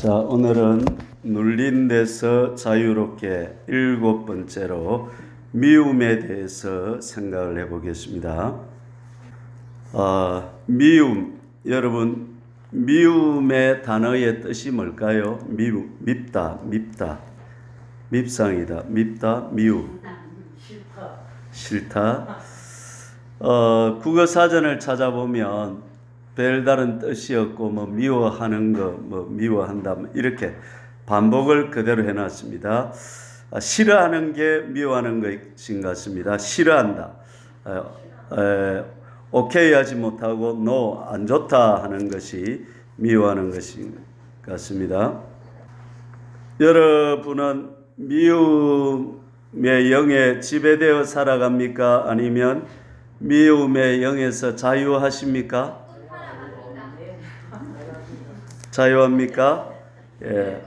자, 오늘은 눌린 데서 자유롭게 7번째로 미움에 대해서 생각을 해보겠습니다. 미움, 여러분 미움의 단어의 뜻이 뭘까요? 밉다, 밉상이다, 밉다, 미움, 싫다. 국어 사전을 찾아보면 별다른 뜻이 없고 미워하는 거, 미워한다 이렇게 반복을 그대로 해놨습니다. 싫어하는 게 미워하는 것인 같습니다. 싫어한다. 오케이 하지 못하고 노, 안 좋다 하는 것이 미워하는 것인 같습니다. 여러분은 미움의 영에 지배되어 살아갑니까? 아니면 미움의 영에서 자유하십니까? 자유합니까? 예.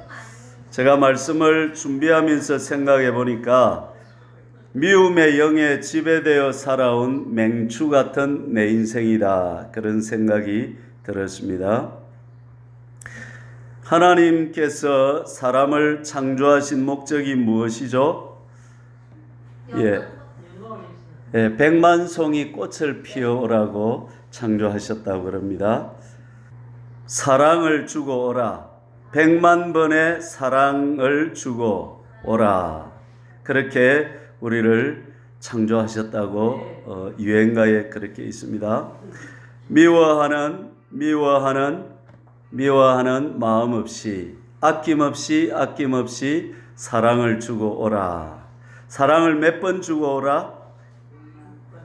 제가 말씀을 준비하면서 생각해 보니까 미움의 영에 지배되어 살아온 맹추 같은 내 인생이다. 그런 생각이 들었습니다. 하나님께서 사람을 창조하신 목적이 무엇이죠? 백만송이 꽃을 피워오라고 창조하셨다고 그럽니다. 사랑을 주고 오라. 100만 번의 사랑을 주고 오라. 그렇게 우리를 창조하셨다고 유행가에 그렇게 있습니다. 미워하는 마음 없이 아낌없이 사랑을 주고 오라. 사랑을 몇 번 주고 오라?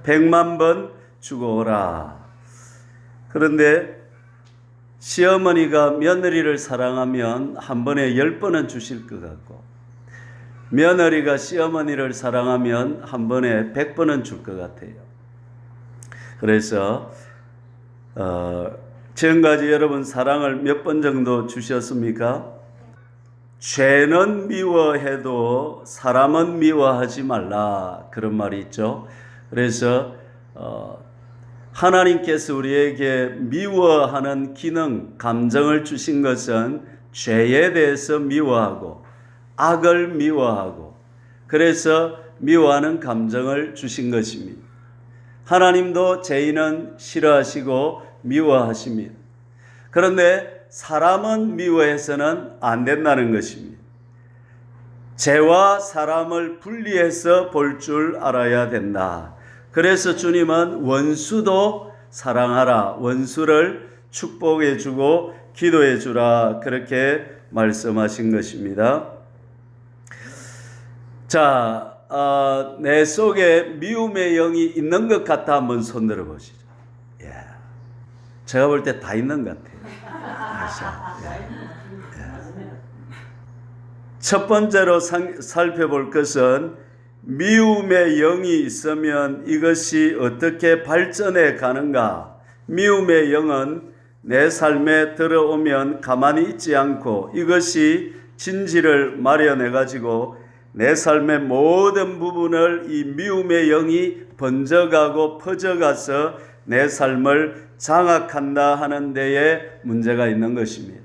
100만 번 주고 오라. 그런데 시어머니가 며느리를 사랑하면 한 번에 10번은 주실 것 같고, 며느리가 시어머니를 사랑하면 한 번에 100번은 줄 것 같아요. 그래서 지금까지 여러분 사랑을 몇 번 정도 주셨습니까? 죄는 미워해도 사람은 미워하지 말라, 그런 말이 있죠. 그래서 하나님께서 우리에게 미워하는 기능, 감정을 주신 것은 죄에 대해서 미워하고 악을 미워하고, 그래서 미워하는 감정을 주신 것입니다. 하나님도 죄인은 싫어하시고 미워하십니다. 그런데 사람은 미워해서는 안 된다는 것입니다. 죄와 사람을 분리해서 볼 줄 알아야 된다. 그래서 주님은 원수도 사랑하라, 원수를 축복해 주고 기도해 주라, 그렇게 말씀하신 것입니다. 자, 내 속에 미움의 영이 있는 것 같아 한번 손 들어 보시죠. 예. 제가 볼 때 다 있는 것 같아요. 첫 번째로 살펴볼 것은 미움의 영이 있으면 이것이 어떻게 발전해 가는가? 미움의 영은 내 삶에 들어오면 가만히 있지 않고 이것이 진지를 마련해 가지고 내 삶의 모든 부분을 이 미움의 영이 번져가고 퍼져가서 내 삶을 장악한다 하는 데에 문제가 있는 것입니다.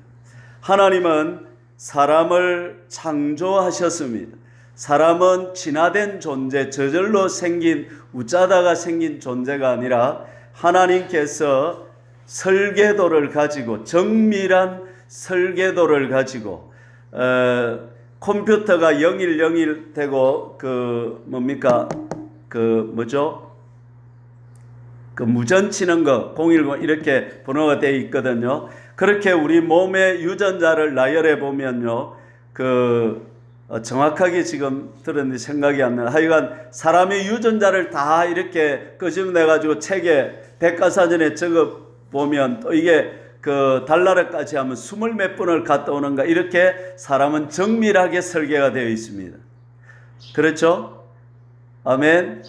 하나님은 사람을 창조하셨습니다. 사람은 진화된 존재, 저절로 생긴, 웃자다가 생긴 존재가 아니라 하나님께서 설계도를 가지고, 정밀한 설계도를 가지고, 컴퓨터가 0101 되고, 무전 치는 거, 010 이렇게 번호가 되어 있거든요. 그렇게 우리 몸의 유전자를 나열해 보면요, 정확하게 지금 들었는데 생각이 안 나요. 하여간 사람의 유전자를 다 이렇게 끄집어내가지고 책에 백과사전에 적어 보면 또 이게 달나라까지 하면 20몇 번을 갔다 오는가, 이렇게 사람은 정밀하게 설계가 되어 있습니다. 그렇죠? 아멘.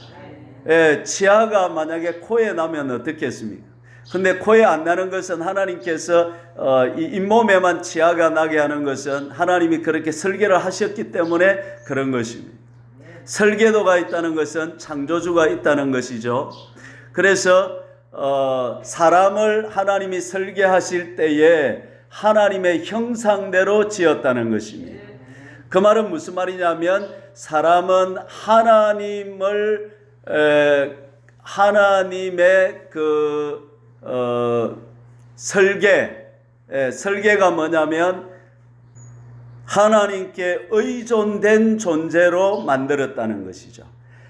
예, 치아가 만약에 코에 나면 어떻겠습니까? 근데 코에 안 나는 것은 하나님께서 이 잇몸에만 치아가 나게 하는 것은 하나님이 그렇게 설계를 하셨기 때문에 그런 것입니다. 설계도가 있다는 것은 창조주가 있다는 것이죠. 그래서 사람을 하나님이 설계하실 때에 하나님의 형상대로 지었다는 것입니다. 그 말은 무슨 말이냐면 사람은 하나님의 설계가 뭐냐면 하나님께 의존된 존재로 만들었다는 것이죠.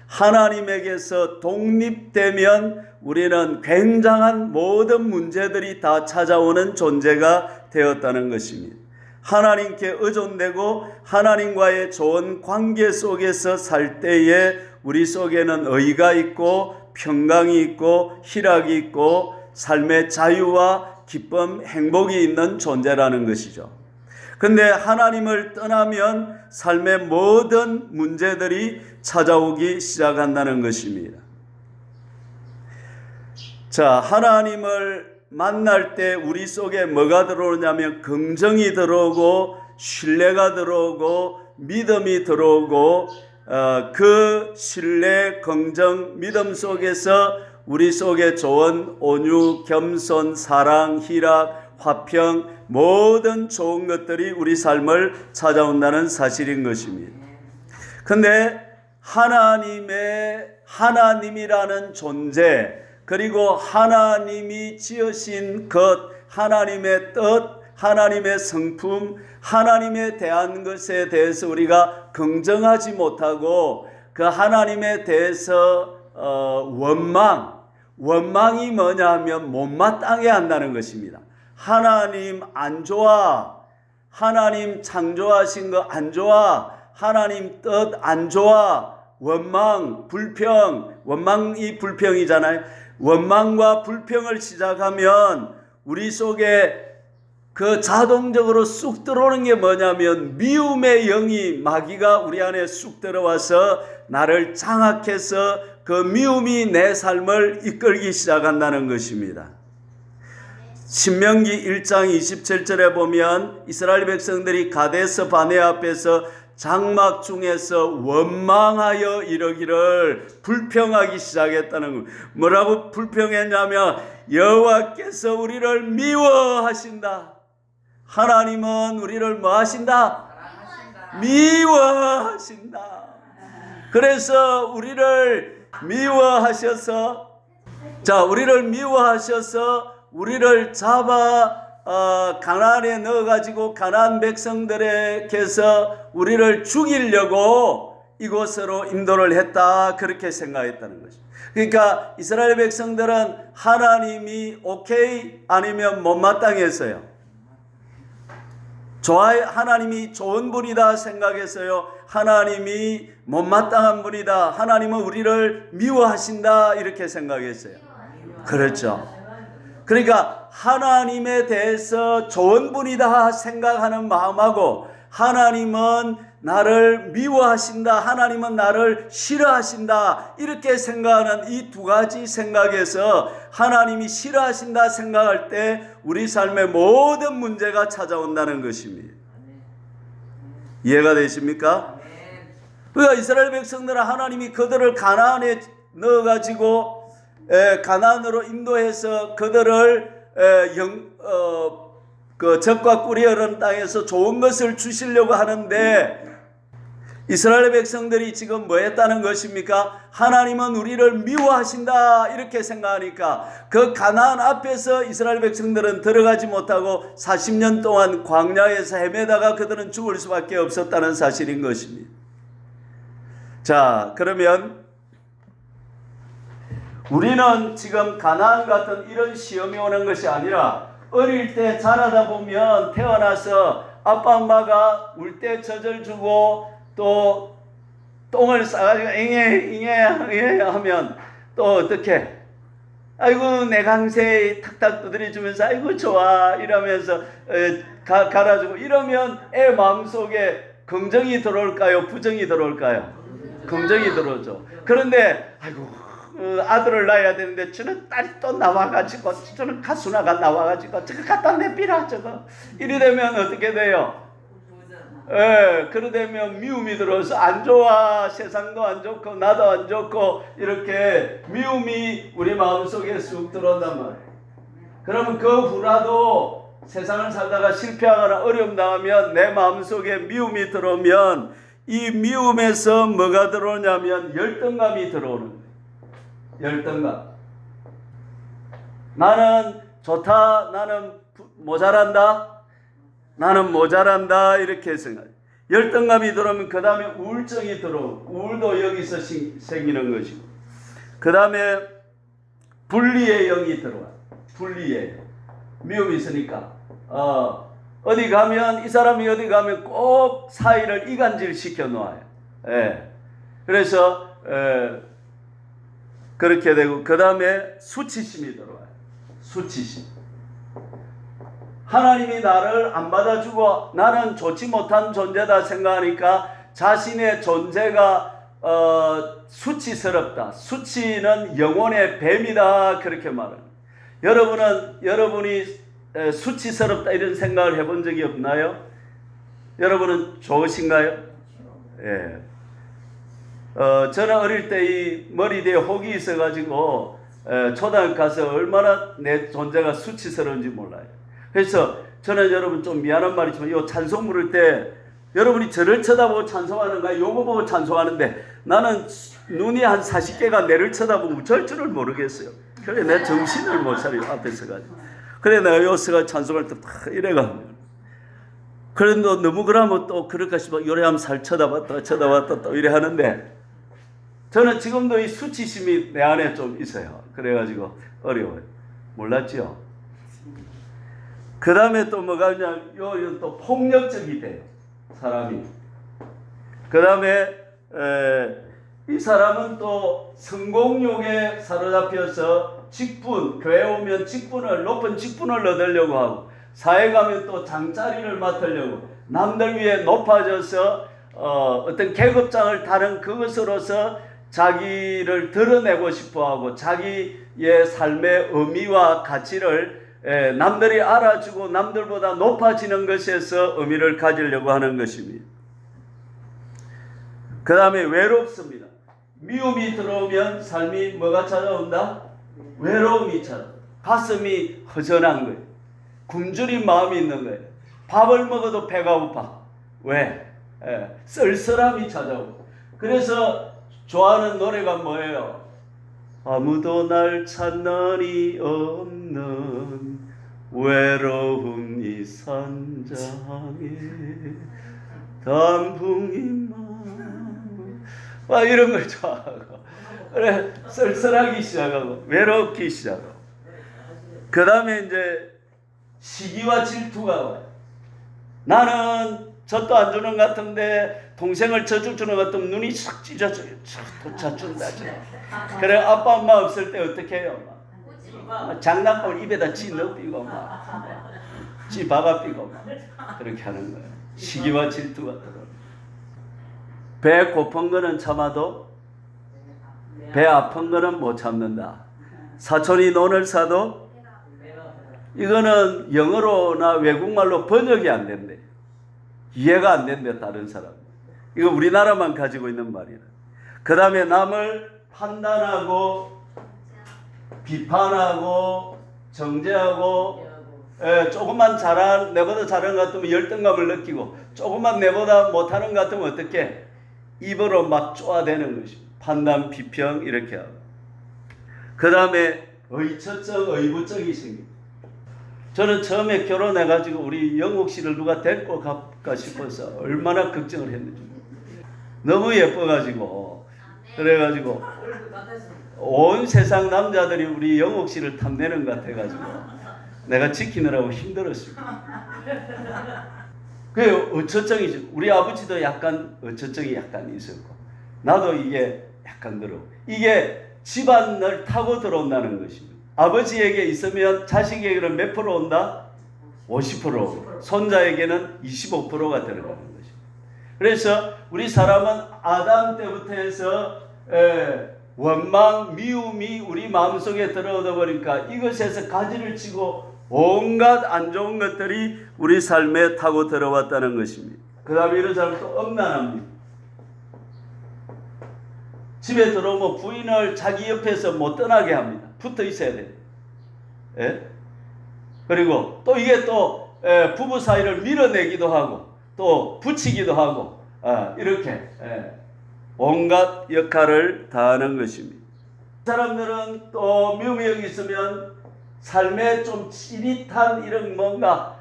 하나님에게서 독립되면 우리는 굉장한 모든 문제들이 다 찾아오는 존재가 되었다는 것입니다. 하나님께 의존되고 하나님과의 좋은 관계 속에서 살 때에 우리 속에는 의가 있고 평강이 있고 희락이 있고 삶의 자유와 기쁨, 행복이 있는 존재라는 것이죠. 근데 하나님을 떠나면 삶의 모든 문제들이 찾아오기 시작한다는 것입니다. 자, 하나님을 만날 때 우리 속에 뭐가 들어오냐면 긍정이 들어오고 신뢰가 들어오고 믿음이 들어오고 그 신뢰, 긍정, 믿음 속에서 우리 속에 좋은 온유, 겸손, 사랑, 희락, 화평, 모든 좋은 것들이 우리 삶을 찾아온다는 사실인 것입니다. 근데 하나님이라는 존재, 그리고 하나님이 지으신 것, 하나님의 뜻, 하나님의 성품, 하나님에 대한 것에 대해서 우리가 긍정하지 못하고 그 하나님에 대해서 원망이 뭐냐 하면 못마땅해 한다는 것입니다. 하나님 안 좋아, 하나님 창조하신 거 안 좋아, 하나님 뜻 안 좋아, 원망, 불평, 원망이 불평이잖아요. 원망과 불평을 시작하면 우리 속에 그 자동적으로 쑥 들어오는 게 뭐냐면 미움의 영이, 마귀가 우리 안에 쑥 들어와서 나를 장악해서 그 미움이 내 삶을 이끌기 시작한다는 것입니다. 신명기 1장 27절에 보면 이스라엘 백성들이 가데스 바네아 앞에서 장막 중에서 원망하여 이러기를 불평하기 시작했다는 것. 뭐라고 불평했냐면 여호와께서 우리를 미워하신다. 하나님은 우리를 뭐 하신다? 미워하신다. 그래서 우리를 미워하셔서 우리를 잡아 가나안에 넣어가지고 가나안 백성들에게서 우리를 죽이려고 이곳으로 인도를 했다, 그렇게 생각했다는 거죠. 그러니까 이스라엘 백성들은 하나님이 오케이 아니면 못마땅했어요. 하나님이 좋은 분이다 생각했어요. 하나님이 못마땅한 분이다, 하나님은 우리를 미워하신다, 이렇게 생각했어요. 그렇죠. 그러니까 하나님에 대해서 좋은 분이다 생각하는 마음하고 하나님은 나를 미워하신다, 하나님은 나를 싫어하신다, 이렇게 생각하는 이 두 가지 생각에서 하나님이 싫어하신다 생각할 때 우리 삶의 모든 문제가 찾아온다는 것입니다. 이해가 되십니까? 그러니까 이스라엘 백성들은 하나님이 그들을 가나안에 넣어가지고 가나안으로 인도해서 그들을 그 젖과 꿀이 흐르는 땅에서 좋은 것을 주시려고 하는데 이스라엘 백성들이 지금 뭐 했다는 것입니까? 하나님은 우리를 미워하신다, 이렇게 생각하니까 그 가나안 앞에서 이스라엘 백성들은 들어가지 못하고 40년 동안 광야에서 헤매다가 그들은 죽을 수밖에 없었다는 사실인 것입니다. 자, 그러면 우리는 지금 가나안 같은 이런 시험이 오는 것이 아니라 어릴 때 자라다 보면 태어나서 아빠 엄마가 울 때 젖을 주고 또 똥을 싸가지고 잉해 하면 또 어떻게 아이고 내 강세 탁탁 두드려주면서 아이고 좋아 이러면서 갈아주고 이러면 애 마음속에 긍정이 들어올까요? 부정이 들어올까요? 긍정이 들어오죠. 그런데 아이고 아들을 낳아야 되는데 저는 딸이 또 나와가지고 저는 가수나가 나와가지고 저거 갖다 내비라 저거 이래 되면 어떻게 돼요? 그래 되면 미움이 들어서 안 좋아, 세상도 안 좋고 나도 안 좋고 이렇게 미움이 우리 마음속에 쑥 들어온단 말이에요. 그러면 그 후라도 세상을 살다가 실패하거나 어려움 당하면 내 마음속에 미움이 들어오면 이 미움에서 뭐가 들어오냐면 열등감이 들어오는 거예요. 열등감. 나는 좋다. 나는 모자란다. 나는 모자란다. 이렇게 생각해요. 열등감이 들어오면 그 다음에 우울증이 들어오고 우울도 여기서 생기는 것이고 그 다음에 분리의 영이 들어와요. 분리의 미움이 있으니까 어디 가면 이 사람이 어디 가면 꼭 사이를 이간질 시켜 놓아요. 예. 그래서 그렇게 되고 그 다음에 수치심이 들어와요. 수치심. 하나님이 나를 안 받아주고 나는 좋지 못한 존재다 생각하니까 자신의 존재가 수치스럽다. 수치는 영혼의 뱀이다. 그렇게 말합니다. 여러분이 수치스럽다 이런 생각을 해본 적이 없나요? 여러분은 좋으신가요? 예. 저는 어릴 때 이 머리 뒤에 혹이 있어가지고 초등학교 가서 얼마나 내 존재가 수치스러운지 몰라요. 그래서 저는 여러분 좀 미안한 말이지만 이 찬송 부를 때 여러분이 저를 쳐다보고 찬송하는가 요거 보고 찬송하는데 나는 눈이 한 40개가 내를 쳐다보고 어쩔 줄을 모르겠어요. 그래 내 정신을 못 차려 앞에서 가지고. 그래 내가 여기서 찬송할 때 막 이래가. 그런데 너무 그러면 또 그럴까 싶어 요래하면 살 쳐다봤다 또 이래 하는데 저는 지금도 이 수치심이 내 안에 좀 있어요. 그래가지고 어려워요. 몰랐죠? 그 다음에 또 뭐가 있냐, 또 폭력적이 돼요. 사람이. 그 다음에 이 사람은 또 성공욕에 사로잡혀서 직분, 교회 오면 높은 직분을 얻으려고 하고 사회 가면 또 장자리를 맡으려고 남들 위해 높아져서 어떤 계급장을 다른 그것으로서 자기를 드러내고 싶어하고 자기의 삶의 의미와 가치를 남들이 알아주고 남들보다 높아지는 것에서 의미를 가지려고 하는 것입니다. 그 다음에 외롭습니다. 미움이 들어오면 삶이 뭐가 찾아온다? 외로움이 찾아온다. 가슴이 허전한 거예요. 굶주린 마음이 있는 거예요. 밥을 먹어도 배가 고파. 왜? 쓸쓸함이 찾아오고. 그래서 좋아하는 노래가 뭐예요? 아무도 날 찾는 이 없는 외로운 이 산장에 단풍이 막 이런 걸 좋아하고 그래 쓸쓸하기 시작하고 외롭기 시작하고 그 다음에 이제 시기와 질투가 와요. 나는 젖도 안 주는 것 같은데 동생을 젖을 주는 것 같으면 눈이 싹 찢어져요. 또 젖준다. 그래 아빠 엄마 없을 때 어떻게 해요? 막 장난감을 입에다 쥐 넣어비고 쥐 박아비고 그렇게 하는 거예요. 시기와 질투가 들어. 배 고픈 거는 참아도 배 아픈 거는 못 참는다. 사촌이 논을 사도 이거는 영어로나 외국말로 번역이 안 된대. 이해가 안 된대 다른 사람. 이거 우리나라만 가지고 있는 말이라. 그 다음에 남을 판단하고 비판하고 정죄하고 조금만 내보다 잘하는 것 같으면 열등감을 느끼고 조금만 내보다 못하는 것 같으면 어떻게 입으로 막 쪼아대는 것입니다. 판단, 비평 이렇게 하고 그 다음에 의처증, 의부증이 생깁니다. 저는 처음에 결혼해가지고 우리 영옥 씨를 누가 데리고 갈까 싶어서 얼마나 걱정을 했는지 너무 예뻐가지고 그래가지고 온 세상 남자들이 우리 영옥 씨를 탐내는 것 같아가지고 내가 지키느라고 힘들었습니다. 그 의처증이죠. 우리 아버지도 약간 의처증이 약간 있었고 나도 이게 약간 들어. 이게 집안을 타고 들어온다는 것입니다. 아버지에게 있으면 자식에게는 몇 프로 온다? 50%. 손자에게는 25%가 들어가는 것입니다. 그래서 우리 사람은 아담 때부터 해서 원망, 미움이 우리 마음속에 들어오다 보니까 이것에서 가지를 치고 온갖 안 좋은 것들이 우리 삶에 타고 들어왔다는 것입니다. 그 다음에 이런 사람은 또 엄난합니다. 집에 들어오면 부인을 자기 옆에서 못 떠나게 합니다. 붙어 있어야 돼요. 예? 그리고 또 이게 또 부부 사이를 밀어내기도 하고 또 붙이기도 하고 이렇게 온갖 역할을 다하는 것입니다. 사람들은 또 미움이 여기 있으면 삶에 좀 찌릿한 이런 뭔가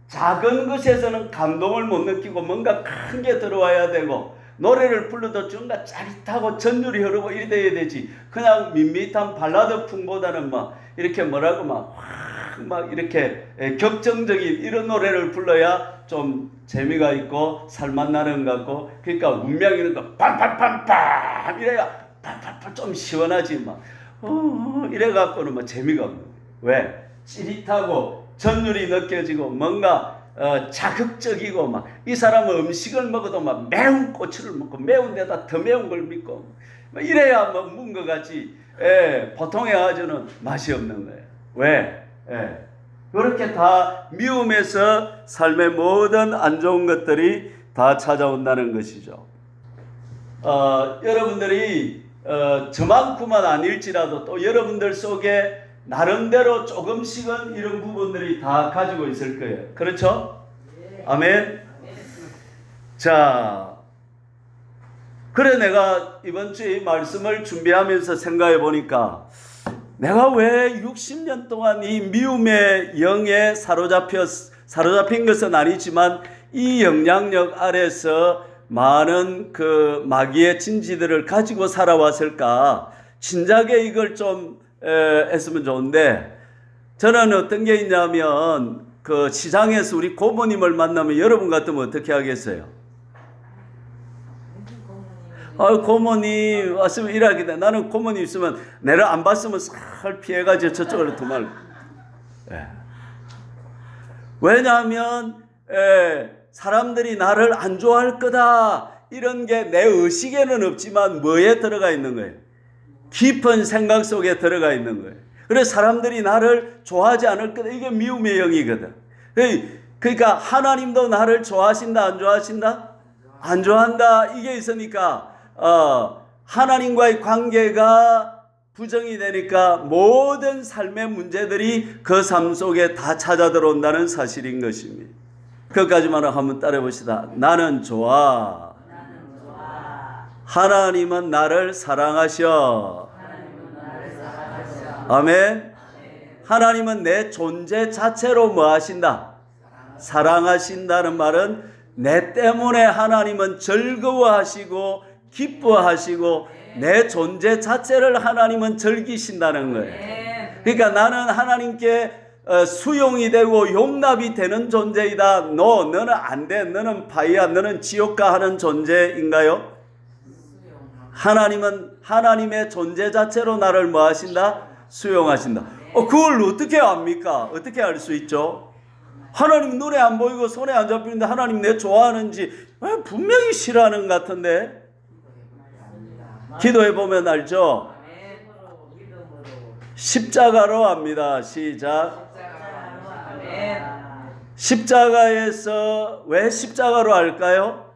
작은 것에서는 감동을 못 느끼고 뭔가 큰 게 들어와야 되고 노래를 불러도 뭔가 짜릿하고 전율이 흐르고 이래 돼야 되지. 그냥 밋밋한 발라드 풍보다는 막 이렇게 뭐라고 막 이렇게 격정적인 이런 노래를 불러야 좀 재미가 있고 살맛나는 것 같고, 그러니까 운명 이런 거 빰빰빰빰 이래야 빰빰빰 좀 시원하지 막 이래 갖고는 뭐 재미가 없는 거예요. 왜? 찌릿하고 전율이 느껴지고 뭔가 자극적이고 막 이 사람은 음식을 먹어도 막 매운 고추를 먹고 매운 데다 더 매운 걸 믿고 막 이래야 뭐 문 것 같지. 보통의 아주는 맛이 없는 거예요. 왜? 그렇게 다 미움에서 삶의 모든 안 좋은 것들이 다 찾아온다는 것이죠. 여러분들이 저만큼만 아닐지라도 또 여러분들 속에 나름대로 조금씩은 이런 부분들이 다 가지고 있을 거예요. 그렇죠? 아멘. 자, 그래 내가 이번 주에 이 말씀을 준비하면서 생각해 보니까 내가 왜 60년 동안 이 미움의 영에 사로잡힌 것은 아니지만 이 영향력 아래서 많은 그 마귀의 진지들을 가지고 살아왔을까? 진작에 이걸 좀 했으면 좋은데, 저는 어떤 게 있냐면 그 시장에서 우리 고모님을 만나면 여러분 같으면 어떻게 하겠어요? 고모님 왔으면 일하겠다. 나는 고모님 있으면 내를 안 봤으면 살 피해가지고 저쪽으로 도망을. 왜냐하면 사람들이 나를 안 좋아할 거다 이런 게 내 의식에는 없지만 뭐에 들어가 있는 거예요? 깊은 생각 속에 들어가 있는 거예요. 그래서 사람들이 나를 좋아하지 않을 거다. 이게 미움의 영이거든. 그러니까 하나님도 나를 좋아하신다, 안 좋아하신다? 안 좋아한다. 이게 있으니까 하나님과의 관계가 부정이 되니까 모든 삶의 문제들이 그 삶 속에 다 찾아 들어온다는 사실인 것입니다. 그것까지만 한번 따라 봅시다. 나는 좋아. 하나님은 나를 사랑하셔. 아멘. 하나님은 내 존재 자체로 뭐 하신다? 사랑하신다는 말은 내 때문에 하나님은 즐거워하시고 기뻐하시고 내 존재 자체를 하나님은 즐기신다는 거예요. 그러니까 나는 하나님께 수용이 되고 용납이 되는 존재이다. 너는 안 돼. 너는 파이야. 너는 지옥가 하는 존재인가요? 하나님은 하나님의 존재 자체로 나를 뭐 하신다? 수용하신다. 그걸 어떻게 압니까? 어떻게 알 수 있죠? 하나님 눈에 안 보이고 손에 안 잡히는데 하나님 내 좋아하는지 분명히 싫어하는 것 같은데. 기도해 보면 알죠? 십자가로 압니다. 시작. 십자가에서 왜 십자가로 할까요?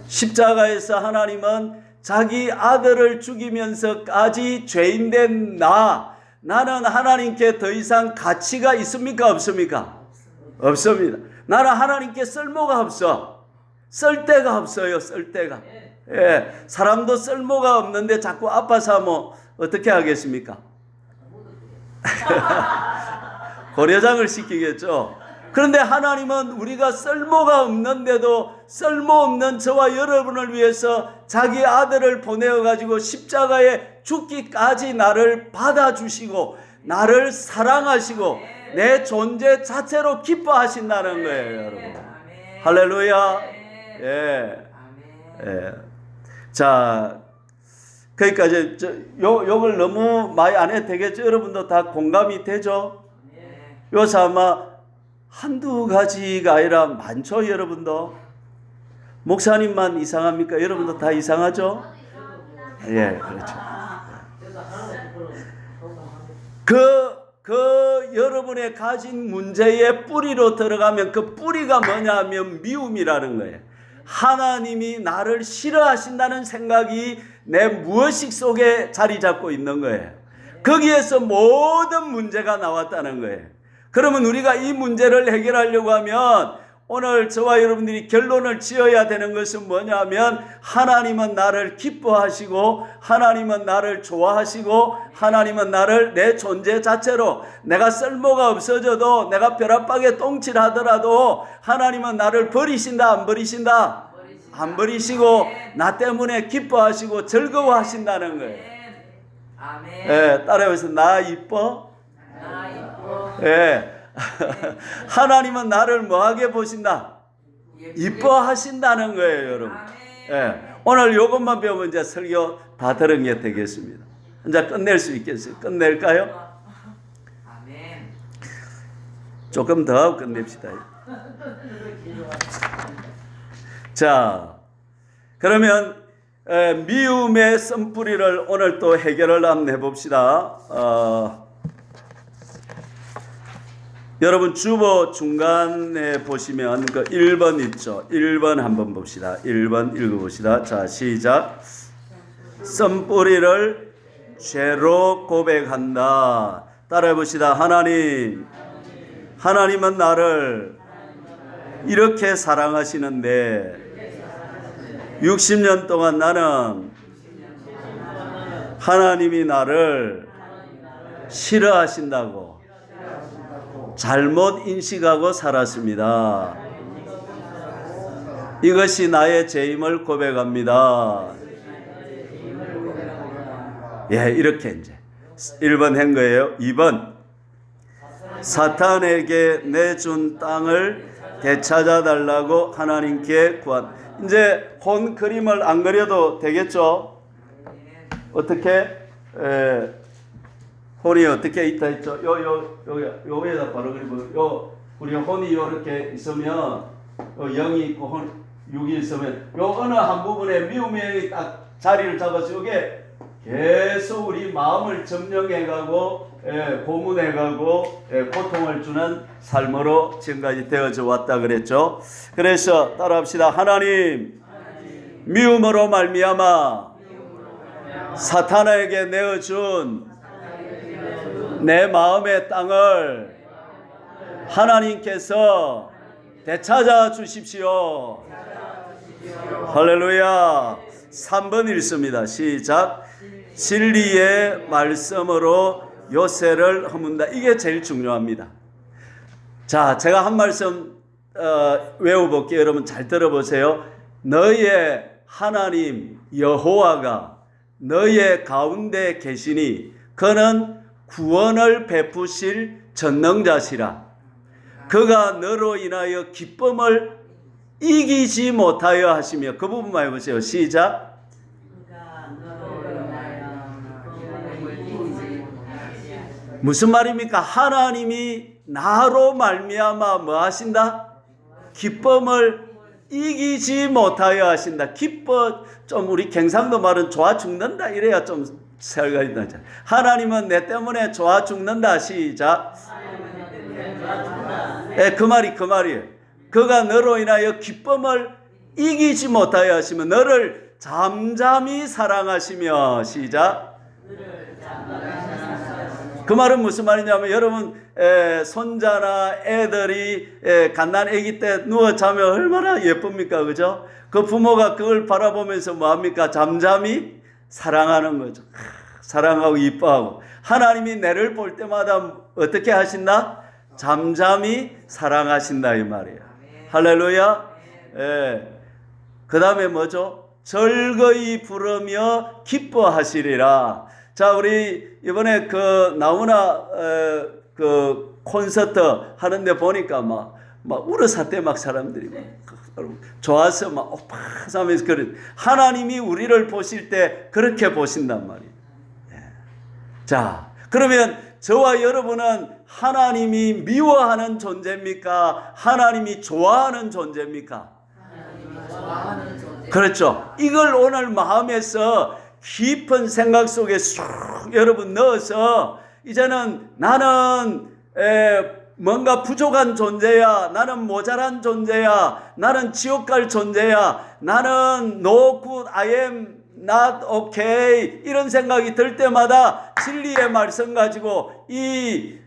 십자가에서 하나님은 자기 아들을 죽이면서까지 죄인된 나는 하나님께 더 이상 가치가 있습니까? 없습니까? 없습니다. 나는 하나님께 쓸모가 없어. 쓸 데가 없어요. 쓸 데가. 사람도 쓸모가 없는데 자꾸 아파서 뭐 어떻게 하겠습니까? 고려장을 시키겠죠. 그런데 하나님은 우리가 쓸모가 없는데도 쓸모없는 저와 여러분을 위해서 자기 아들을 보내어가지고 십자가에 죽기까지 나를 받아주시고 나를 사랑하시고 내 존재 자체로 기뻐하신다는 거예요, 여러분. 할렐루야. 자, 그러니까 이제 욕을 너무 많이 안 해도 되겠죠? 여러분도 다 공감이 되죠? 요새 아마 한두 가지가 아니라 많죠, 여러분도? 목사님만 이상합니까? 여러분도 다 이상하죠? 예, 그렇죠. 그 여러분의 가진 문제의 뿌리로 들어가면 그 뿌리가 뭐냐 하면 미움이라는 거예요. 하나님이 나를 싫어하신다는 생각이 내 무의식 속에 자리 잡고 있는 거예요. 거기에서 모든 문제가 나왔다는 거예요. 그러면 우리가 이 문제를 해결하려고 하면 오늘 저와 여러분들이 결론을 지어야 되는 것은 뭐냐면 하나님은 나를 기뻐하시고 하나님은 나를 좋아하시고 하나님은 나를 내 존재 자체로 내가 쓸모가 없어져도 내가 벼락박에 똥칠하더라도 하나님은 나를 버리신다 안 버리신다? 안 버리시고 나 때문에 기뻐하시고 즐거워하신다는 거예요. 예, 따라해서 나 이뻐? 나 이뻐. 예. 하나님은 나를 뭐하게 보신다? 이뻐하신다는 거예요, 여러분. 예. 오늘 이것만 배우면 이제 설교 다 들은 게 되겠습니다. 이제 끝낼 수 있겠어요? 끝낼까요? 아멘. 조금 더 하고 끝냅시다. 자, 그러면 미움의 쓴뿌리를 오늘 또 해결을 한번 해봅시다. 여러분 주보 중간에 보시면 그 1번 있죠. 1번 한번 봅시다. 1번 읽어봅시다. 자, 시작. 쓴뿌리를 죄로 고백한다. 따라해 봅시다. 하나님은 나를 이렇게 사랑하시는데 60년 동안 나는 하나님이 나를 싫어하신다고 잘못 인식하고 살았습니다. 이것이 나의 죄임을 고백합니다. 예, 이렇게 이제 1번 한 거예요. 2번 사탄에게 내준 땅을 되찾아 달라고 하나님께 구한. 이제 혼 그림을 안 그려도 되겠죠? 어떻게? 혼이 어떻게 있다 했죠? 여기에다 바로 그리고 우리 혼이 이렇게 있으면 영이 있고 혼 6이 있으면 요 어느 한 부분에 미움의 딱 자리를 잡아서 이게 계속 우리 마음을 점령해가고 고문해가고 고통을 주는 삶으로 지금까지 되어져 왔다 그랬죠. 그래서 따라합시다. 하나님 미움으로 말미암아 사탄에게 내어준 내 마음의 땅을 하나님께서 되찾아 주십시오. 할렐루야. 3번 읽습니다. 시작. 진리의 말씀으로 요새를 허문다. 이게 제일 중요합니다. 자, 제가 한 말씀 외워볼게요. 여러분 잘 들어보세요. 너의 하나님 여호와가 너의 가운데 계시니 그는 구원을 베푸실 전능자시라. 그가 너로 인하여 기쁨을 이기지 못하여 하시며. 그 부분만 해보세요. 시작. 무슨 말입니까? 하나님이 나로 말미암아 뭐 하신다? 기쁨을 이기지 못하여 하신다. 기뻐 좀 우리 경상도 말은 좋아 죽는다 이래야 좀 설가 있다. 하나님은 내 때문에 좋아 죽는다. 시작. 그 말이에요. 그가 너로 인하여 기쁨을 이기지 못하여 하시며 너를 잠잠히 사랑하시며. 시작. 그 말은 무슨 말이냐면 여러분 손자나 애들이 갓난 아기 때 누워 자면 얼마나 예쁩니까? 그죠? 그 부모가 그걸 바라보면서 뭐합니까? 잠잠히 사랑하는 거죠. 사랑하고 이뻐하고. 하나님이 내를 볼 때마다 어떻게 하신다? 잠잠히 사랑하신다 이 말이에요. 할렐루야. 그 다음에 뭐죠? 즐거이 부르며 기뻐하시리라. 자, 우리 이번에 그 나훈아 그 콘서트 하는데 보니까 막 울어샀대. 막 사람들이 막 좋아서 막 오빠하면서 그런. 하나님이 우리를 보실 때 그렇게 보신단 말이에요. 자, 그러면 저와 여러분은 하나님이 미워하는 존재입니까? 하나님이 좋아하는 존재입니까? 하나님이 좋아하는 존재. 그렇죠. 이걸 오늘 마음에서 깊은 생각 속에 쑥 여러분 넣어서 이제는 나는 뭔가 부족한 존재야. 나는 모자란 존재야. 나는 지옥 갈 존재야. 나는 no good I am not okay 이런 생각이 들 때마다 진리의 말씀 가지고 이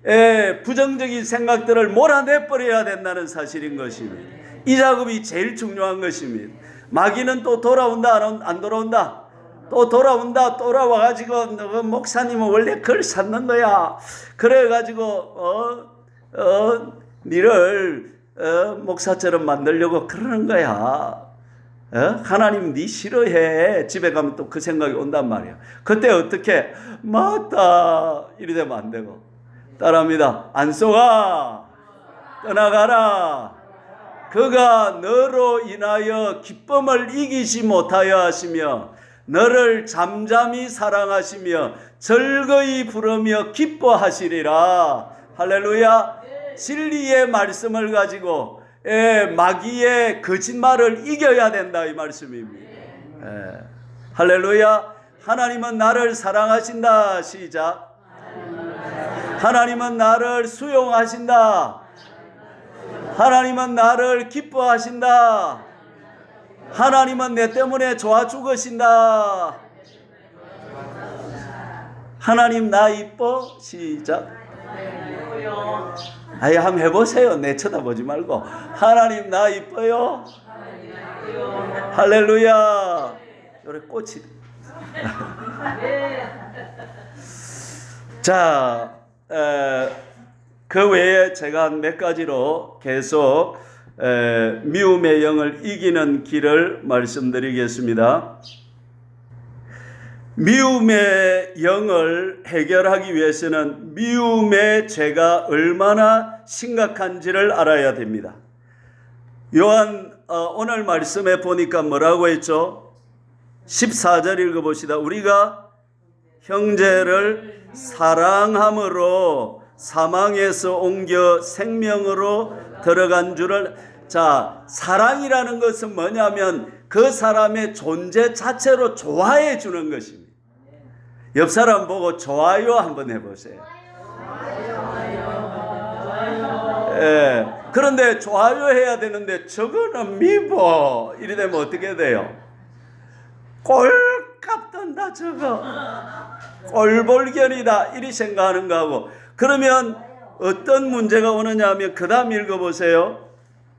부정적인 생각들을 몰아내버려야 된다는 사실인 것입니다. 이 작업이 제일 중요한 것입니다. 마귀는 또 돌아온다 안 돌아온다? 또 돌아온다. 돌아와가지고 목사님은 원래 글 샀는 거야. 그래가지고 니를 목사처럼 만들려고 그러는 거야. 하나님 니 싫어해. 집에 가면 또 그 생각이 온단 말이야. 그때 어떻게 맞다 이리 되면 안 되고 따라합니다. 안 쏘가 떠나가라. 그가 너로 인하여 기쁨을 이기지 못하여 하시며 너를 잠잠히 사랑하시며 즐거이 부르며 기뻐하시리라. 할렐루야. 진리의 말씀을 가지고 마귀의 거짓말을 이겨야 된다 이 말씀입니다. 할렐루야. 하나님은 나를 사랑하신다. 시작. 하나님은 나를 수용하신다. 하나님은 나를 기뻐하신다. 하나님은 내 때문에 좋아 죽으신다. 하나님 나 이뻐. 시작. 아예 한번 해보세요. 내 쳐다보지 말고. 하나님 나 이뻐요. 할렐루야. 요래 꽃이. 자, 그 외에 제가 한 몇 가지로 계속 미움의 영을 이기는 길을 말씀드리겠습니다. 미움의 영을 해결하기 위해서는 미움의 죄가 얼마나 심각한지를 알아야 됩니다. 요한 오늘 말씀에 보니까 뭐라고 했죠? 14절 읽어봅시다. 우리가 형제를 사랑함으로 사망에서 옮겨 생명으로 들어간 줄을. 자, 사랑이라는 것은 뭐냐면 그 사람의 존재 자체로 좋아해 주는 것입니다. 옆 사람 보고 좋아요 한번 해보세요. 그런데 좋아요 해야 되는데 저거는 미워 이래 되면 어떻게 돼요? 꼴값 든다 저거. 꼴볼견이다 이리 생각하는 거하고. 그러면 어떤 문제가 오느냐 하면 그 다음 읽어보세요.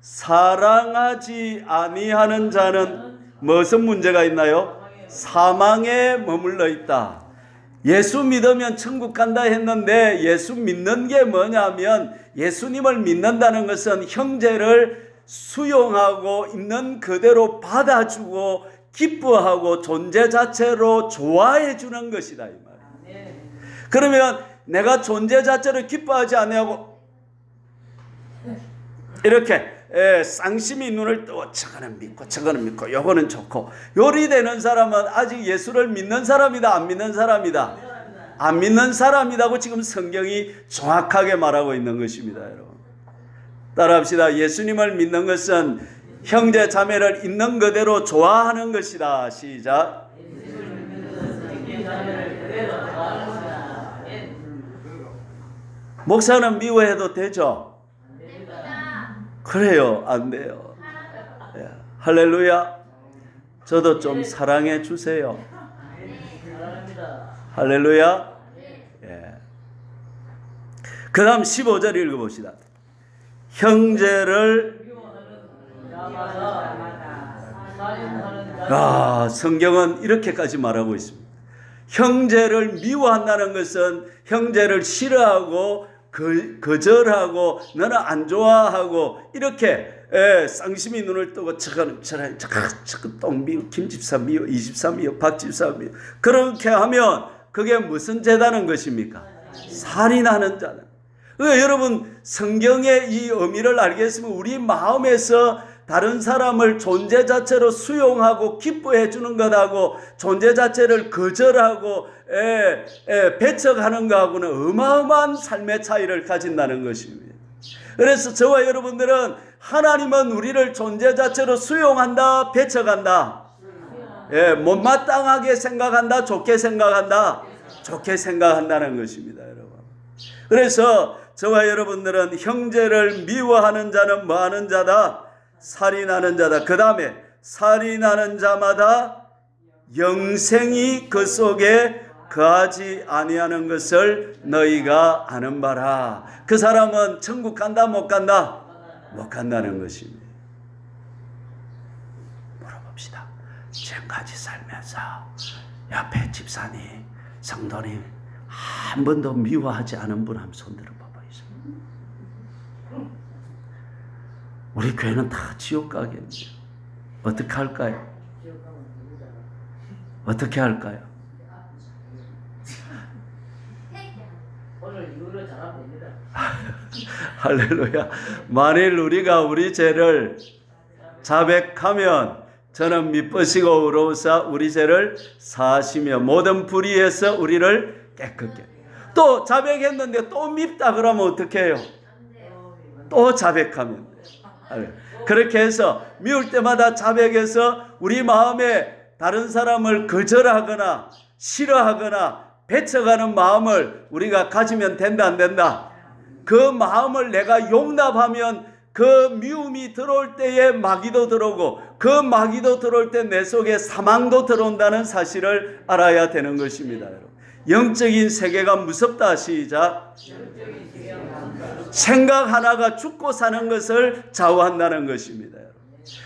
사랑하지 아니하는 자는 무슨 문제가 있나요? 사망에 머물러 있다. 예수 믿으면 천국 간다 했는데 예수 믿는 게 뭐냐면 예수님을 믿는다는 것은 형제를 수용하고 있는 그대로 받아주고 기뻐하고 존재 자체로 좋아해 주는 것이다 이 말이에요. 그러면 내가 존재 자체를 기뻐하지 않냐고 이렇게 쌍심이 눈을 뜨고 저거는 믿고 저거는 믿고 요거는 좋고 요리되는 사람은 아직 예수를 믿는 사람이다 안 믿는 사람이다? 안 믿는 사람이라고 지금 성경이 정확하게 말하고 있는 것입니다. 여러분 따라합시다. 예수님을 믿는 것은 형제 자매를 있는 그대로 좋아하는 것이다. 시작. 목사는 미워해도 되죠? 그래요? 안 돼요. 할렐루야. 저도 좀 사랑해 주세요. 할렐루야. 그 다음 15절 읽어봅시다. 형제를 성경은 이렇게까지 말하고 있습니다. 형제를 미워한다는 것은 형제를 싫어하고 거절하고 너는 안 좋아하고 이렇게 쌍심이 눈을 뜨고 저거는 똥 미워 김집사 미워 이집사 미워 박집사 미워 그렇게 하면 그게 무슨 죄다는 것입니까? 살인하는 자다. 여러분 성경의 이 의미를 알겠으면 우리 마음에서 다른 사람을 존재 자체로 수용하고 기뻐해 주는 것하고 존재 자체를 거절하고 배척하는 것하고는 어마어마한 삶의 차이를 가진다는 것입니다. 그래서 저와 여러분들은 하나님은 우리를 존재 자체로 수용한다, 배척한다. 못마땅하게 생각한다, 좋게 생각한다. 좋게 생각한다는 것입니다, 여러분. 그래서 저와 여러분들은 형제를 미워하는 자는 뭐하는 자다? 살인하는 자다. 그 다음에 살인하는 자마다 영생이 그 속에 거하지 아니하는 것을 너희가 아는 바라. 그 사람은 천국 간다 못 간다? 못 간다는 것입니다. 물어봅시다. 지금까지 살면서 옆에 집사님, 성도님 한 번도 미워하지 않은 분 한번 손 들어봐봐요. 우리 교회는 다 지옥 가겠네요. 어떻게 할까요? 어떻게 할까요? 오늘 이후로 잘하면 됩니다. 할렐루야. 만일 우리가 우리 죄를 자백하면 저는 미쁘시고 의로우사 우리 죄를 사하시며 모든 불의에서 우리를 깨끗게. 또 자백했는데 또 밉다 그러면 어떻게 해요? 또 자백하면 돼요. 그렇게 해서 미울 때마다 자백해서 우리 마음에 다른 사람을 거절하거나 싫어하거나 배척하는 마음을 우리가 가지면 된다 안 된다? 그 마음을 내가 용납하면 그 미움이 들어올 때에 마귀도 들어오고 그 마귀도 들어올 때 내 속에 사망도 들어온다는 사실을 알아야 되는 것입니다. 여러분. 영적인 세계가 무섭다. 시작. 생각 하나가 죽고 사는 것을 좌우한다는 것입니다.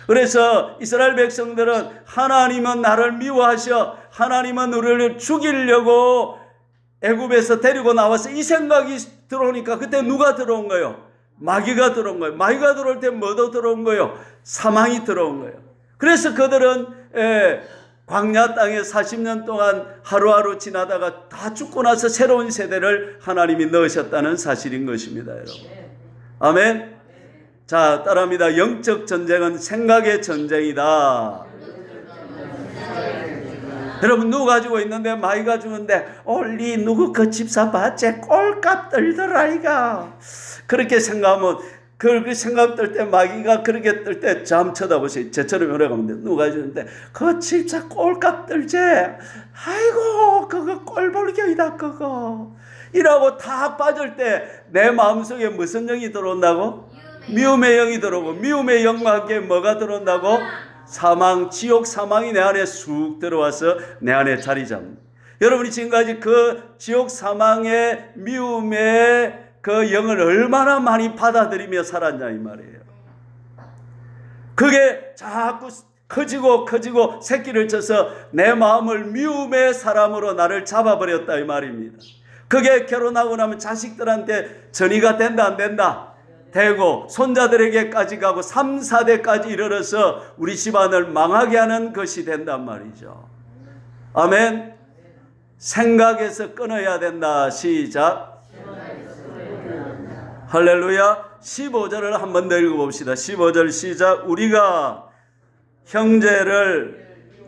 그래서 이스라엘 백성들은 하나님은 나를 미워하셔, 하나님은 우리를 죽이려고 애굽에서 데리고 나와서 이 생각이 들어오니까 그때 누가 들어온 거예요? 마귀가 들어온 거예요. 마귀가 들어올 때 뭐도 들어온 거예요? 사망이 들어온 거예요. 그래서 그들은 광야 땅에 40년 동안 하루하루 지나다가 다 죽고 나서 새로운 세대를 하나님이 넣으셨다는 사실인 것입니다. 여러분. 아멘. 자, 따라합니다. 영적 전쟁은 생각의 전쟁이다. 여러분, 누구 가지고 있는데 마귀가 주는데 올리 누구 그 집사 봤지? 꼴값 떨더라 이가. 그렇게 생각하면 그렇게 생각 들 때 마귀가 그렇게 뜰 때 참 쳐다보세요. 제처럼 요래가면 돼. 누가 주는데 그 집사 꼴값 떨지? 아이고 그거 꼴볼경이다 그거. 이라고 다 빠질 때 내 마음속에 무슨 영이 들어온다고? 미움의 영이 들어오고 미움의 영과 함께 뭐가 들어온다고? 사망, 지옥 사망이 내 안에 쑥 들어와서 내 안에 자리 잡는. 여러분이 지금까지 그 지옥 사망의 미움의 그 영을 얼마나 많이 받아들이며 살았냐 이 말이에요. 그게 자꾸 커지고 새끼를 쳐서 내 마음을 미움의 사람으로 나를 잡아버렸다 이 말입니다. 그게 결혼하고 나면 자식들한테 전이가 된다 안 된다? 되고 손자들에게까지 가고 3, 4대까지 이르러서 우리 집안을 망하게 하는 것이 된단 말이죠. 아멘. 생각에서 끊어야 된다. 시작. 할렐루야. 15절을 한 번 더 읽어봅시다. 15절 시작. 우리가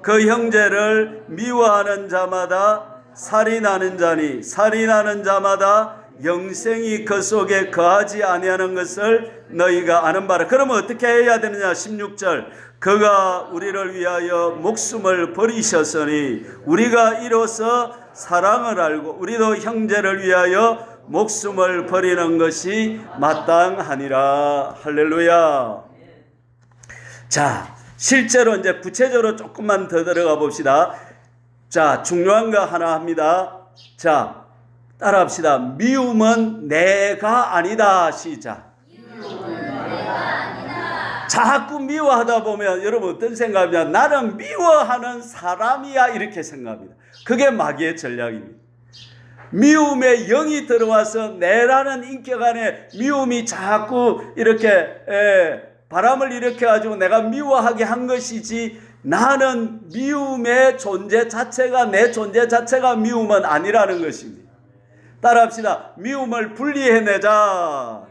그 형제를 미워하는 자마다 살인하는 자니 살인하는 자마다 영생이 그 속에 거하지 아니하는 것을 너희가 아는 바라. 그러면 어떻게 해야 되느냐? 16절. 그가 우리를 위하여 목숨을 버리셨으니 우리가 이로써 사랑을 알고 우리도 형제를 위하여 목숨을 버리는 것이 마땅하니라. 할렐루야. 자, 실제로 이제 구체적으로 조금만 더 들어가 봅시다. 자, 중요한 거 하나 합니다. 자, 따라합시다. 미움은 내가 아니다. 시작. 자꾸 미워하다 보면 여러분 어떤 생각이냐? 나는 미워하는 사람이야 이렇게 생각합니다. 그게 마귀의 전략입니다. 미움의 영이 들어와서 내라는 인격 안에 미움이 자꾸 이렇게 바람을 일으켜가지고 내가 미워하게 한 것이지 나는 미움의 존재 자체가 내 존재 자체가 미움은 아니라는 것입니다. 따라합시다. 미움을 분리해내자.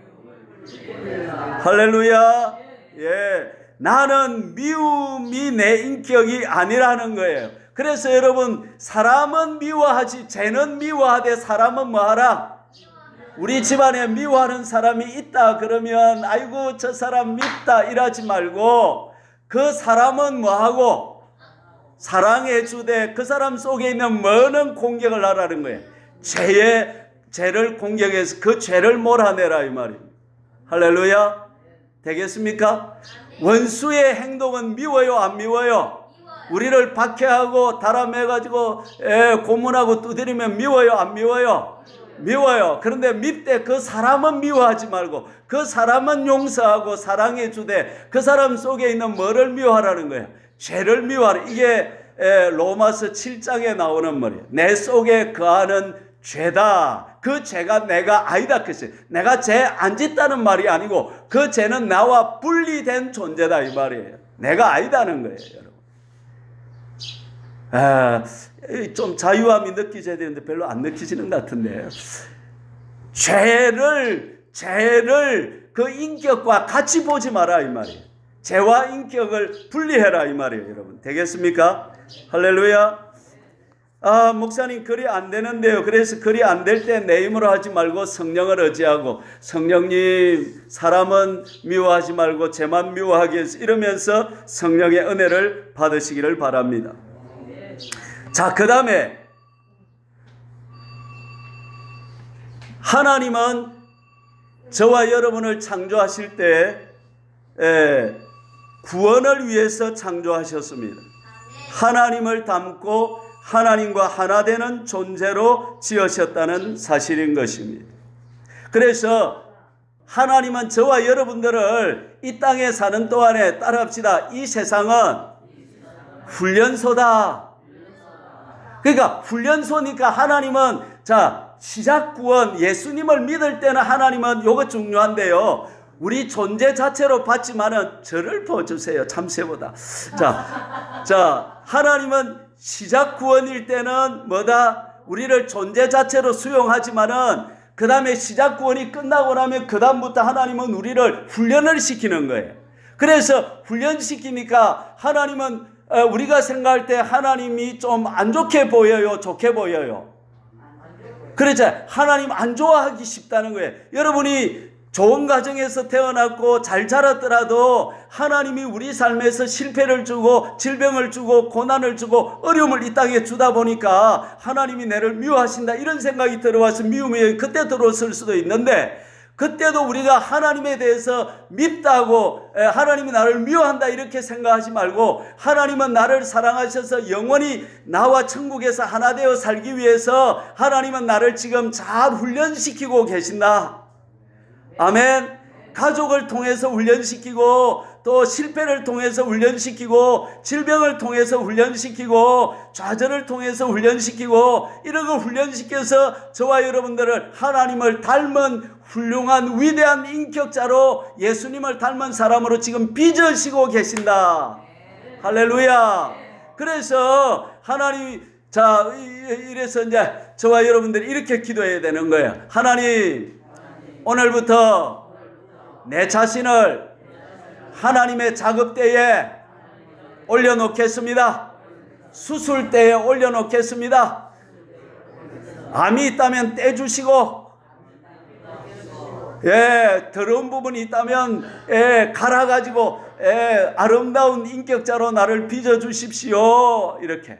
할렐루야. 예, 나는 미움이 내 인격이 아니라는 거예요. 그래서 여러분 사람은 미워하지 죄는 미워하되 사람은 뭐하라? 우리 집안에 미워하는 사람이 있다 그러면 아이고 저 사람 밉다 이러지 말고 그 사람은 뭐하고 사랑해 주되 그 사람 속에 있는 뭐는 공격을 하라는 거예요. 죄를 공격해서 그 죄를 몰아내라 이 말입니다. 할렐루야. 되겠습니까? 원수의 행동은 미워요 안 미워요? 우리를 박해하고 달아매가지고 고문하고 두드리면 미워요, 안 미워요? 미워요. 그런데 밉되 그 사람은 미워하지 말고 그 사람은 용서하고 사랑해 주되 그 사람 속에 있는 뭐를 미워하라는 거예요? 죄를 미워하라. 이게 로마서 7장에 나오는 말이에요. 내 속에 거하는 죄다. 그 죄가 내가 아니다. 그랬어요. 내가 죄 안 짓다는 말이 아니고 그 죄는 나와 분리된 존재다 이 말이에요. 내가 아니다는 거예요, 여러분. 좀 자유함이 느껴져야 되는데 별로 안 느껴지는 것 같은데, 죄를 그 인격과 같이 보지 마라 이 말이에요. 죄와 인격을 분리해라 이 말이에요, 여러분. 되겠습니까? 할렐루야. 목사님 글이 안 되는데요. 그래서 글이 안 될 때 내 힘으로 하지 말고 성령을 의지하고, 성령님 사람은 미워하지 말고 죄만 미워하게 해서 이러면서 성령의 은혜를 받으시기를 바랍니다. 자, 그 다음에 하나님은 저와 여러분을 창조하실 때 구원을 위해서 창조하셨습니다. 하나님을 닮고 하나님과 하나 되는 존재로 지으셨다는 사실인 것입니다. 그래서 하나님은 저와 여러분들을 이 땅에 사는 동안에 따라합시다. 이 세상은 훈련소다. 그러니까 훈련소니까 하나님은 시작 구원 예수님을 믿을 때는 하나님은 요거 중요한데요. 우리 존재 자체로 봤지만은 저를 보여주세요. 참새보다. 자, 하나님은 시작 구원일 때는 뭐다? 우리를 존재 자체로 수용하지만은 그 다음에 시작 구원이 끝나고 나면 그 다음부터 하나님은 우리를 훈련을 시키는 거예요. 그래서 훈련시키니까 하나님은 우리가 생각할 때 하나님이 좀 안 좋게 보여요? 좋게 보여요? 그렇죠. 하나님 안 좋아하기 쉽다는 거예요. 여러분이 좋은 가정에서 태어났고 잘 자랐더라도 하나님이 우리 삶에서 실패를 주고 질병을 주고 고난을 주고 어려움을 이 땅에 주다 보니까 하나님이 나를 미워하신다 이런 생각이 들어와서 미움이 그때 들어왔을 수도 있는데, 그때도 우리가 하나님에 대해서 밉다고 하나님이 나를 미워한다 이렇게 생각하지 말고, 하나님은 나를 사랑하셔서 영원히 나와 천국에서 하나 되어 살기 위해서 하나님은 나를 지금 잘 훈련시키고 계신다. 아멘. 가족을 통해서 훈련시키고 또 실패를 통해서 훈련시키고 질병을 통해서 훈련시키고 좌절을 통해서 훈련시키고 이런 걸 훈련시켜서 저와 여러분들을 하나님을 닮은 훌륭한 위대한 인격자로 예수님을 닮은 사람으로 지금 빚으시고 계신다. 할렐루야. 그래서 하나님이 이래서 이제 저와 여러분들이 이렇게 기도해야 되는 거예요. 하나님, 오늘부터 내 자신을 하나님의 작업대에 올려놓겠습니다. 수술대에 올려놓겠습니다. 암이 있다면 떼주시고, 더러운 부분이 있다면 갈아가지고 아름다운 인격자로 나를 빚어주십시오. 이렇게.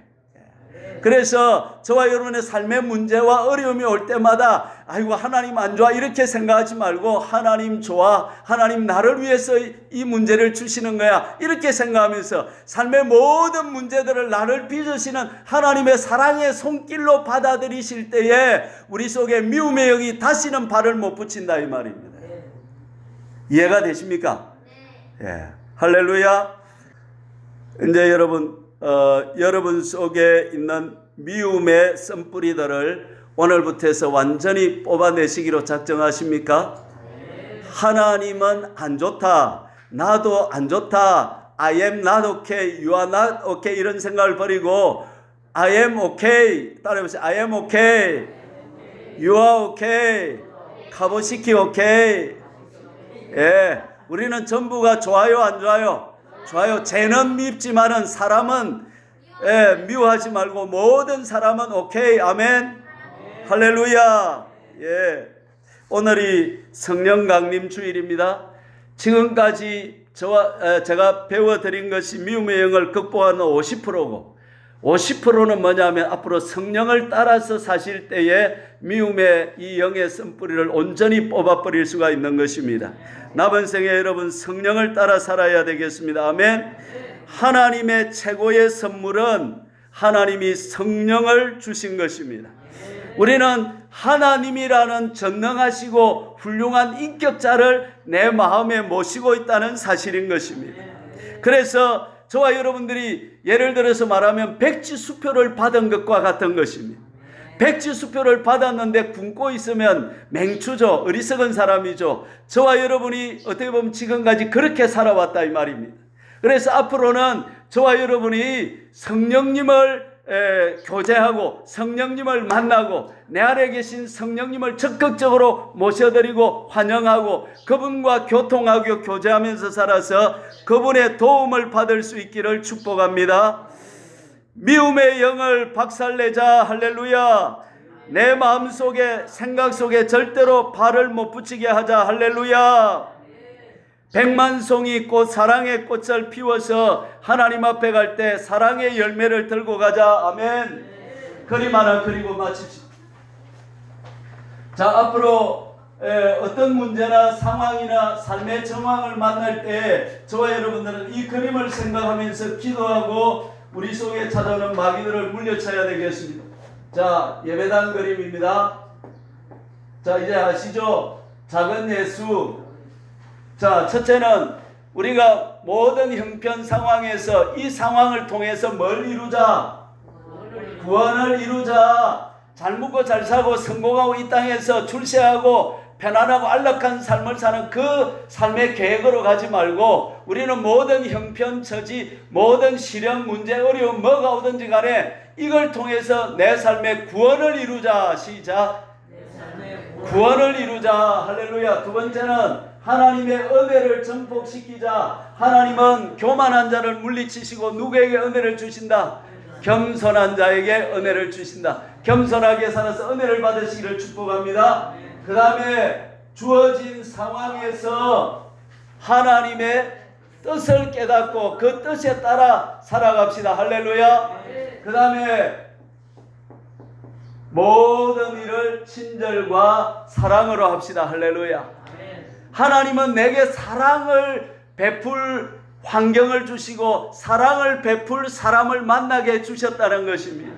그래서 저와 여러분의 삶의 문제와 어려움이 올 때마다 아이고 하나님 안 좋아 이렇게 생각하지 말고, 하나님 좋아, 하나님 나를 위해서 이 문제를 주시는 거야 이렇게 생각하면서 삶의 모든 문제들을 나를 빚으시는 하나님의 사랑의 손길로 받아들이실 때에 우리 속에 미움의 영이 다시는 발을 못 붙인다 이 말입니다. 이해가 되십니까? 예. 할렐루야. 이제 여러분 속에 있는 미움의 쓴뿌리들을 오늘부터 해서 완전히 뽑아내시기로 작정하십니까? 하나님은 안 좋다. 나도 안 좋다. I am not okay. You are not okay. 이런 생각을 버리고 I am okay. 따라해보세요. I am okay. You are okay. 카보시키 okay. 우리는 전부가 좋아요, 안 좋아요? 좋아요. 죄는 밉지만은 사람은 미워하지 말고 모든 사람은 오케이. 아멘. 할렐루야. 오늘이 성령 강림 주일입니다. 지금까지 제가 배워드린 것이 미움의 영을 극복하는 50%고 50%는 뭐냐면 앞으로 성령을 따라서 사실 때에 미움의 이 영의 쓴뿌리를 온전히 뽑아버릴 수가 있는 것입니다. 남은 생에 여러분 성령을 따라 살아야 되겠습니다. 아멘. 하나님의 최고의 선물은 하나님이 성령을 주신 것입니다. 우리는 하나님이라는 전능하시고 훌륭한 인격자를 내 마음에 모시고 있다는 사실인 것입니다. 그래서 저와 여러분들이 예를 들어서 말하면 백지수표를 받은 것과 같은 것입니다. 백지수표를 받았는데 굶고 있으면 맹추죠. 어리석은 사람이죠. 저와 여러분이 어떻게 보면 지금까지 그렇게 살아왔다 이 말입니다. 그래서 앞으로는 저와 여러분이 성령님을 교제하고 성령님을 만나고 내 안에 계신 성령님을 적극적으로 모셔드리고 환영하고 그분과 교통하고 교제하면서 살아서 그분의 도움을 받을 수 있기를 축복합니다. 미움의 영을 박살내자. 할렐루야. 내 마음속에 생각 속에 절대로 발을 못 붙이게 하자. 할렐루야. 백만송이 꽃 사랑의 꽃을 피워서 하나님 앞에 갈 때 사랑의 열매를 들고 가자. 아멘. 그림 하나 그리고 마칩시다. 자, 앞으로 어떤 문제나 상황이나 삶의 정황을 만날 때 저와 여러분들은 이 그림을 생각하면서 기도하고 우리 속에 찾아오는 마귀들을 물려쳐야 되겠습니다. 자, 예배당 그림입니다. 자, 이제 아시죠? 작은 예수. 자, 첫째는 우리가 모든 형편 상황에서 이 상황을 통해서 뭘 이루자? 구원을 이루자. 잘 먹고 잘 사고 성공하고 이 땅에서 출세하고 편안하고 안락한 삶을 사는 그 삶의 계획으로 가지 말고 우리는 모든 형편 처지 모든 시련 문제 어려움 뭐가 오든지 간에 이걸 통해서 내 삶의 구원을 이루자. 시작. 구원을 이루자. 할렐루야. 두 번째는 하나님의 은혜를 전복시키자. 하나님은 교만한 자를 물리치시고 누구에게 은혜를 주신다? 겸손한 자에게 은혜를 주신다. 겸손하게 살아서 은혜를 받으시기를 축복합니다. 그 다음에 주어진 상황에서 하나님의 뜻을 깨닫고 그 뜻에 따라 살아갑시다. 할렐루야. 그 다음에 모든 일을 친절과 사랑으로 합시다. 할렐루야. 하나님은 내게 사랑을 베풀 환경을 주시고 사랑을 베풀 사람을 만나게 해주셨다는 것입니다.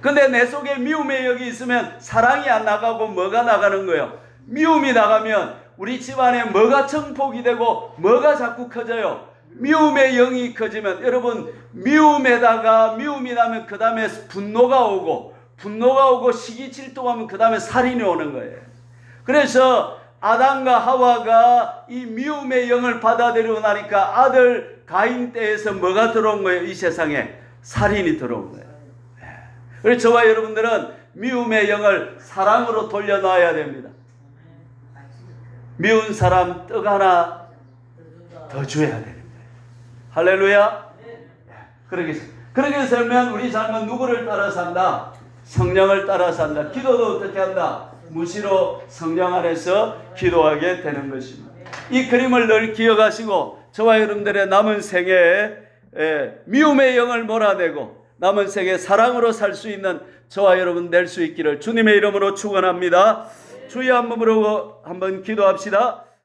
근데 내 속에 미움의 영이 있으면 사랑이 안 나가고 뭐가 나가는 거예요? 미움이 나가면 우리 집안에 뭐가 증폭이 되고 뭐가 자꾸 커져요? 미움의 영이 커지면 여러분 미움에다가 미움이 나면 그 다음에 분노가 오고 시기 질투하면 그 다음에 살인이 오는 거예요. 그래서 아담과 하와가 이 미움의 영을 받아들이고 나니까 아들 가인 때에서 뭐가 들어온 거예요? 이 세상에 살인이 들어온 거예요. 그래서 저와 여러분들은 미움의 영을 사랑으로 돌려놔야 됩니다. 미운 사람 떡 하나 더 줘야 되는 거예요. 할렐루야. 그렇게 살면 우리 삶은 누구를 따라 산다? 성령을 따라 산다. 기도도 어떻게 한다? 무시로 성령 안에서 기도하게 되는 것입니다. 이 그림을 늘 기억하시고 저와 여러분들의 남은 생애에 미움의 영을 몰아내고 남은 생애 사랑으로 살 수 있는 저와 여러분 될 수 있기를 주님의 이름으로 축원합니다. 주여 한 번으로 한번 기도합시다.